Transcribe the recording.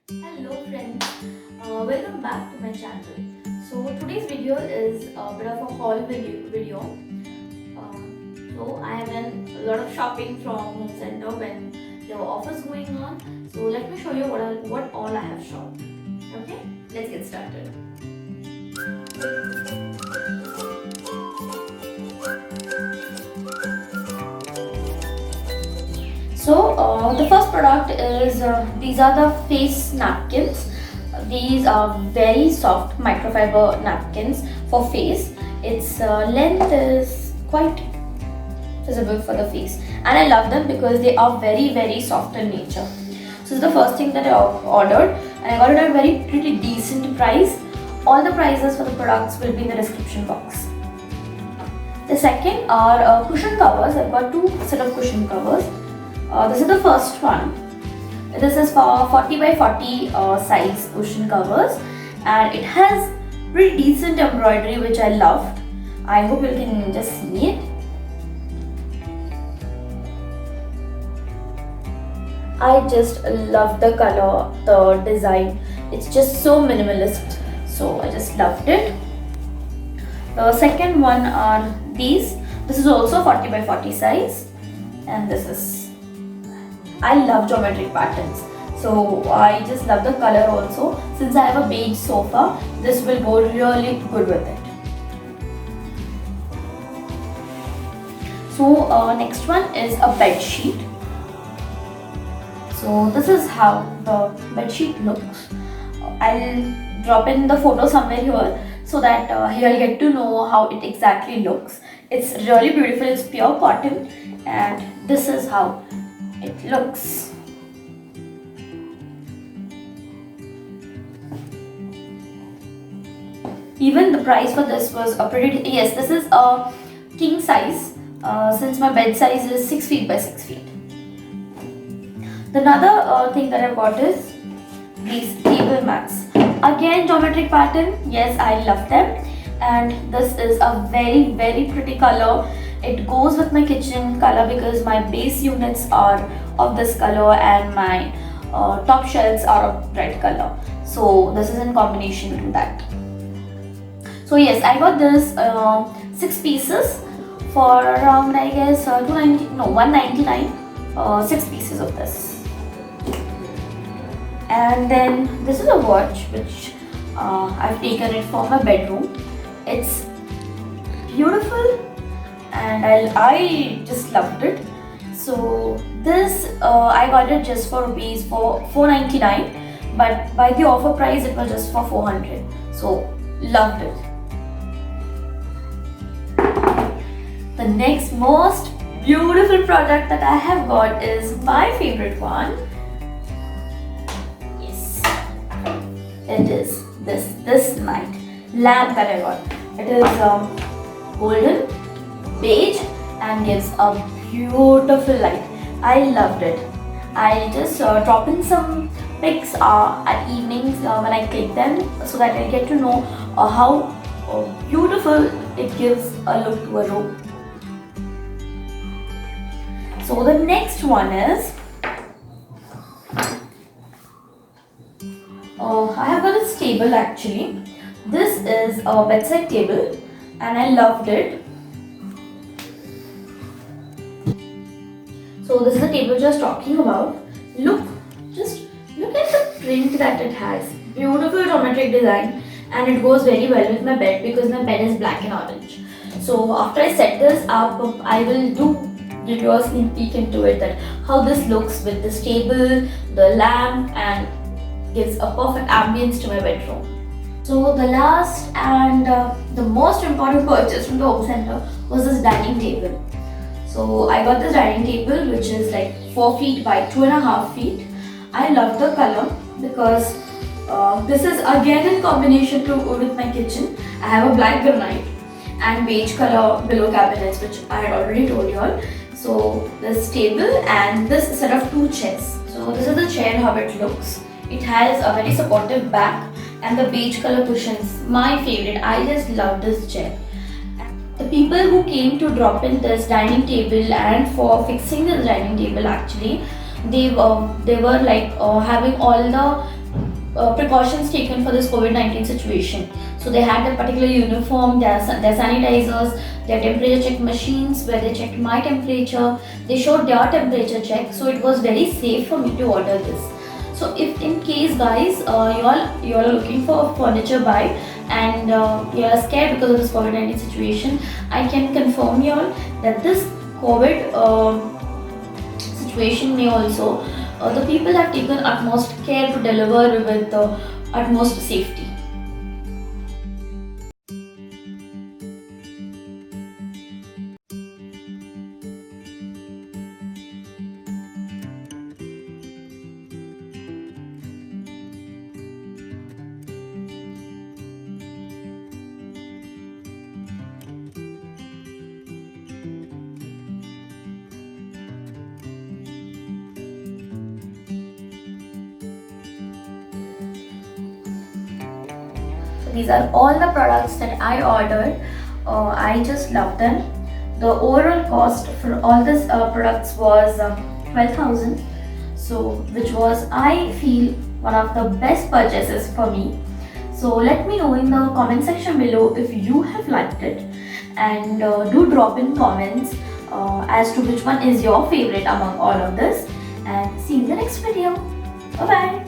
Hello friends, welcome back to my channel. So today's video is a bit of a haul video. So I have done a lot of shopping from Home Center when there were offers going on. So let me show you what all I have shopped. Okay, let's get started. So the first product is these are the face napkins. These are very soft microfiber napkins for face. Its length is quite visible for the face, and I love them because they are very soft in nature. So this is the first thing that I ordered, and I got it at a very pretty decent price. All the prices for the products will be in the description box. The second are cushion covers. I've got two set of cushion covers. This is the first one. This is for 40 by 40 size cushion covers, and it has pretty decent embroidery which I loved. I hope you can just see it. I just love the color, the design. It's just so minimalist, so I just loved it. The second one are these. This is also 40 by 40 size, and this is, I love geometric patterns, so I just love the color also. Since I have a beige sofa, this will go really good with it. So next one is a bed sheet. So this is how the bed sheet looks. I'll drop in the photo somewhere here so that you'll get to know how it exactly looks. It's really beautiful. It's pure cotton, and this is how it looks. Even the price for this was a pretty, yes, this is a king size since my bed size is 6 feet by 6 feet. The another thing that I've got is these table mats. Again, geometric pattern. Yes, I love them, and this is a very pretty color. It goes with my kitchen color because my base units are of this color and my top shelves are of red color. So this is in combination to that. So yes, I got this 6 pieces for around, I guess 199. 6 pieces of this. And then this is a watch which I've taken it for my bedroom. It's beautiful, and I just loved it. So this I got it just for rupees for 499, but by the offer price it was just for 400. So loved it. The next most beautiful product that I have got is my favorite one. Yes, it is this night lamp that I got. It is golden, beige, and gives a beautiful light. I loved it. I just drop in some pics at evenings when I click them so that I get to know how beautiful it gives a look to a room. So the next one is I have got this table actually. This is a bedside table, and I loved it. So this is the table just talking about. Just look at the print that it has. Beautiful geometric design, and it goes very well with my bed because my bed is black and orange. So after I set this up, I will give you a sneak peek into it, that how this looks with this table, the lamp, and gives a perfect ambience to my bedroom. So the last and the most important purchase from the home center was this dining table. So I got this dining table which is like 4 feet by 2.5 feet. I love the color because this is again in combination with my kitchen. I have a black granite and beige color below cabinets, which I had already told you all. So this table and this set of 2 chairs. So this is the chair, how it looks. It has a very supportive back and the beige color cushions. My favorite. I just love this chair. The people who came to drop in this dining table and for fixing this dining table actually, they were like having all the precautions taken for this COVID-19 situation. So they had their particular uniform, their sanitizers, their temperature check machines where they checked my temperature. They showed their temperature check, so it was very safe for me to order this. So if in case guys you all are looking for a furniture buy and you are scared because of this COVID-19 situation, I can confirm you all that this COVID situation may also the people have taken utmost care to deliver with utmost safety. These are all the products that I ordered. I just love them. The overall cost for all these products was 12,000. So, which was I feel one of the best purchases for me. So let me know in the comment section below if you have liked it, and do drop in comments as to which one is your favorite among all of this. And see you in the next video. Bye bye.